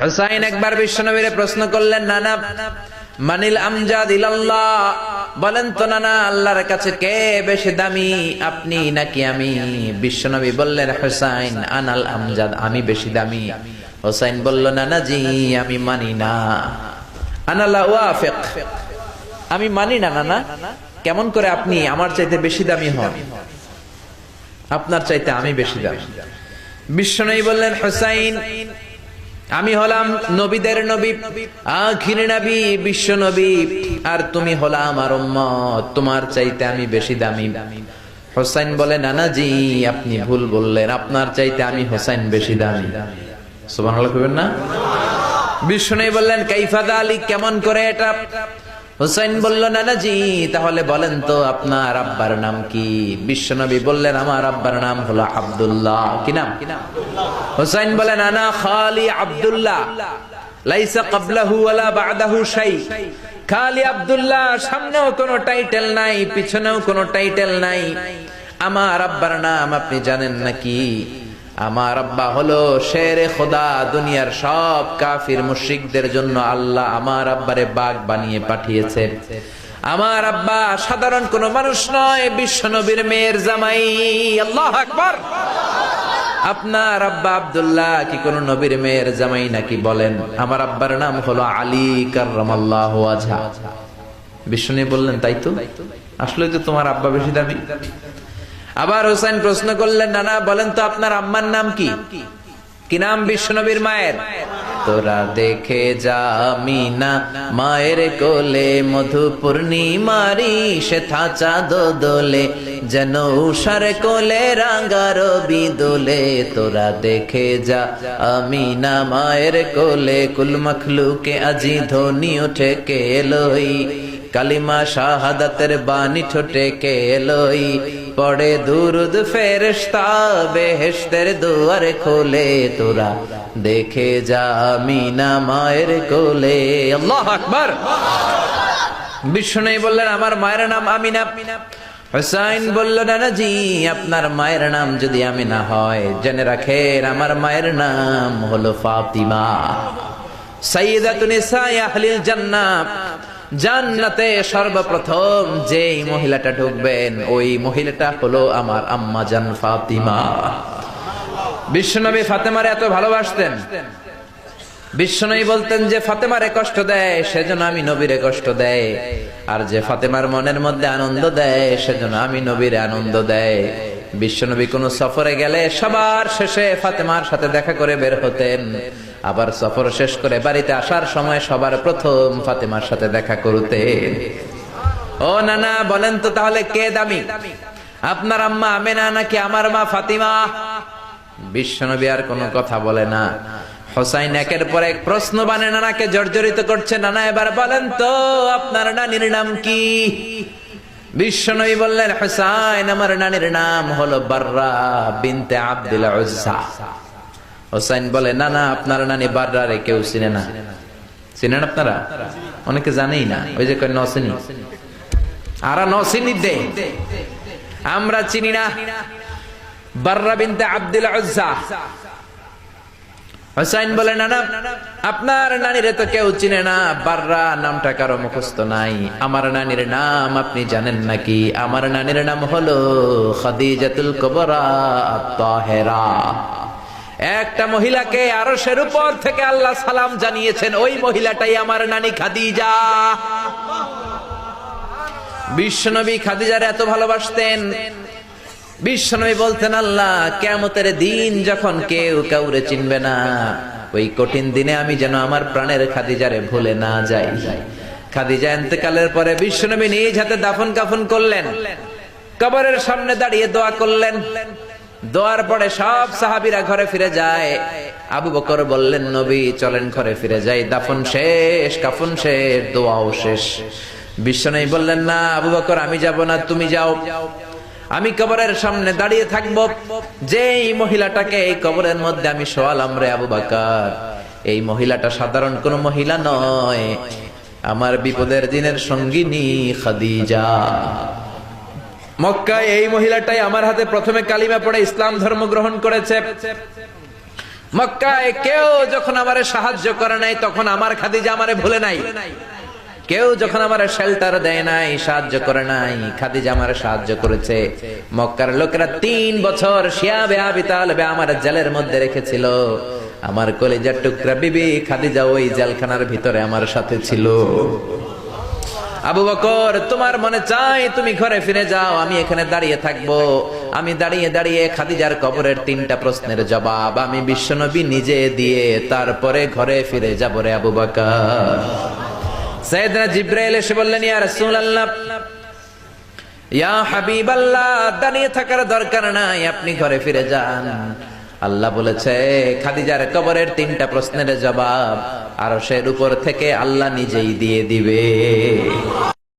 হুসাইন একবার বিশ্বনবীরে প্রশ্ন করলেন, নানা মানিল আমজাদ ইলাল্লাহ, বলেন তো নানা আল্লাহর কাছে কে বেশি দামি, আপনি নাকি আমি? বিশ্বনবী বললেন, হুসাইন আনাল আমজাদ, আমি বেশি দামি। হুসাইন বলল, নানা জি আমি মানি না, আনা লা ওয়াফিক, আমি মানি না নানা। কেমন করে আপনি আমার চাইতে বেশি দামি হন? আপনার চাইতে আমি বেশি দামি। বিশ্বনবী বললেন, হুসাইন আমি হলাম নবীদের নবী, আখির নবী, বিশ্ব নবী, আর তুমি হলা আমার উম্মত, তোমার চাইতে আমি বেশি দামি। হুসাইন বলে, নানা জি আপনি ভুল বললেন, আপনার চাইতে আমি হুসাইন বেশি দামি। সুবহানাল্লাহ কইবেন না? বিশ্বনবী বললেন, কাইফা যালিক, কেমন করে এটা? হুসাইন বলল, নানা জি তাহলে বলেন তো আপনার আব্বার নাম কি? বিশ্বনবী বললেন, আমার আব্বার নাম হলো আব্দুল্লাহ। কি নাম? হুসাইন বলেন, আনা খালি আব্দুল্লাহ, লাইসা ক্বাবলাহু ওয়ালা বা'দাহু শাই। খালি আব্দুল্লাহ, সামনেও কোনো টাইটেল নাই, পিছনেও কোনো টাইটেল নাই। আমার আব্বার নাম আপনি জানেন নাকি? আমার আব্বা হলো শেরে খোদা, দুনিয়ার সব কাফির মুশরিকদের জন্য আল্লাহ আমার আব্বারে বাগ বানিয়ে পাঠিয়েছে। আমার আব্বা সাধারণ কোন মানুষ নয়, বিশ্ব নবীর মেয়ের জামাই। আল্লাহু আকবার। আপনার আব্বা আব্দুল্লাহ কি কোন নবীর মেয়ের জামাই নাকি? বলেন। আমার আব্বার নাম হলো আলী কাররামাল্লাহু ওয়াজহা। বিশ্বনবী বললেন, তাই তো, আসলে তো তোমার আব্বা বেশি দামি। আবার হুসাইন প্রশ্ন করলেন, নানা বলেন তো আপনার আম্মার নাম কি? কি নাম বিশ্বনবীর মায়ের? তোরা দেখে যা আমিনা মায়ের কোলে, মধু পূর্ণিমারি সেথা চাঁদ দোলে, যেন উষার কোলে রাঙার বিদোলে। তোরা দেখে যা আমিনা মায়ের কোলে, কুল মখলুকে আজি ধ্বনি ওঠে কে এলোই, কালিমা শাহাদাতের বাণী ঠোঁটে কে এলোই, পড়ে দুরুদ ফেরেশতা বেহেশতের দুয়ার খোলে। তোরা দেখে যা আমিনা মায়ের কোলে। আল্লাহু আকবার। বিশ্বনবী বললেন, আমার মায়ের নাম আমিনা। হুসাইন বলল, নানা জি আপনার মায়ের নাম যদি আমিনা হয়, জেনে রাখেন আমার মায়ের নাম হলো ফাতিমা, সাইয়্যিদাতুন নিসাই আহলিল জান্নাহ। জান্নাতে সর্বপ্রথম যেই মহিলাটা ঢুকবেন, ওই মহিলাটা হলো আমার আম্মা জান ফাতিমা। বিশ্বনবী ফাতেমারে এত ভালোবাসতেন, বিশ্বনবী বলতেন যে ফাতেমারে কষ্ট দেয় সেজন্য আমি নবীরে কষ্ট দেয়, আর যে ফাতেমার মনের মধ্যে আনন্দ দেয় সেজন্য আমি নবীরে আনন্দ দেয়। বিশ্বনবী কোন সফরে গেলে সবার শেষে ফাতেমার সাথে দেখা করে বের হতেন, আবার সফর শেষ করে বাড়িতে আসার সময় সবার প্রথম ফাতেমার সাথে দেখা করতেন। ও নানা বলেন তো তাহলে কে দামি, আপনার আম্মা আমেনা নাকি আমার মা ফাতিমা? বিশ্বনবী আর কোনো কথা বলে না। হুসাইন একের পর এক প্রশ্ন বানে নানাকে জর্জরিত করছে, নানা এবার বলেন তো আপনার নানির নাম কি? বিশ্বনবী বললেন, হুসাইন আমার নানির নাম হলো বাররা বিনতে আব্দুল উজ্জা। হুসাইন বলে, না না আপনার নানি বাররা রে কেউ চিনে না। চিনেন আপনারা? অনেকে জানেই না, ওই যে কয় নসিনি, আরা নসিনি দে, আমরা চিনি না বাররা বিনতে আব্দুল উজ্জা। হুসাইন বলে, না না আপনার নানিরে তো কেউ চিনে না, বাররা নামটা কারো মুখস্থ নাই। আমার নানির নাম আপনি জানেন নাকি? আমার নানির নাম হলো খাদিজাতুল কুবরা আত-তাহেরা। একটা মহিলাকে আরশের উপর থেকে আল্লাহ সালাম জানিয়েছেন, ওই মহিলাটাই আমার নানি খাদিজা। বিশ্বনবী খাদিজার এত ভালোবাসতেন, বিশ্বনবী বলতেন, আল্লাহ কিয়ামতের দিন যখন কেউ কাউরে চিনবে না, ওই কঠিন দিনে আমি যেন আমার প্রাণের খাদিজারে ভুলে না যাই। খাদিজা ইন্তেকালের পরে বিশ্বনবী নিজ হাতে দাফন কাফন করলেন, কবরের সামনে দাঁড়িয়ে দোয়া করলেন। দোয়ার পরে সব সাহাবীরা ঘরে ফিরে যায়। আবু বকর বললেন, নবী চলেন ঘরে ফিরে যাই, দাফন শেষ, কাফন শেষ, দোয়াও শেষ। বিশ্বনবী বললেন, না আবু বকর আমি যাব না, তুমি যাও, আমি কবরের সামনে দাঁড়িয়ে থাকবো। যেই মহিলাটাকে এই কবরের মধ্যে আমি শোয়ালাম রে আবু বকর, এই মহিলাটা সাধারণ কোন মহিলা নয়, আমার বিপদের দিনের সঙ্গিনী খাদিজা। মক্কায় এই মহিলাটাই আমার হাতে প্রথমে কালিমা পড়ে ইসলাম ধর্ম গ্রহণ করেছে। মক্কায় কেউ যখন আমারে সাহায্য করে নাই, তখন আমার খাদিজা আমারে ভুলে নাই। কেউ যখন আমারে শেল্টার দেয় নাই, সাহায্য করে নাই, খাদিজা আমারে সাহায্য করেছে। মক্কার লোকেরা 3 বছর শিয়াবে আবি তালেবে আমার জেলের মধ্যে রেখেছিল। আমার কলিজার টুকরা বিবি খাদিজা ওই জেলখানার ভিতরে আমার সাথে ছিল। আবু বকর, তোমার মনে চাই তুমি ঘরে ফিরে যাও, আমি এখানে দাঁড়িয়ে থাকবো। আমি দাঁড়িয়ে দাঁড়িয়ে খাদিজার কবরের 3টা প্রশ্নের জবাব আমি বিশ্বনবী নিজে দিয়ে তারপরে ঘরে ফিরে যাব রে আবু বকর। সাইয়েদনা জিবরাইল এসে বললেন, ইয়া রাসূলুল্লাহ, ইয়া হাবিবাল্লাহ, দাঁড়িয়ে থাকার দরকার নাই, আপনি ঘরে ফিরে যান। আল্লাহ বলেছে খাদিজার কবরের 3টা প্রশ্নের জবাব আরশের উপর থেকে আল্লাহ নিজেই দিয়ে দিবে।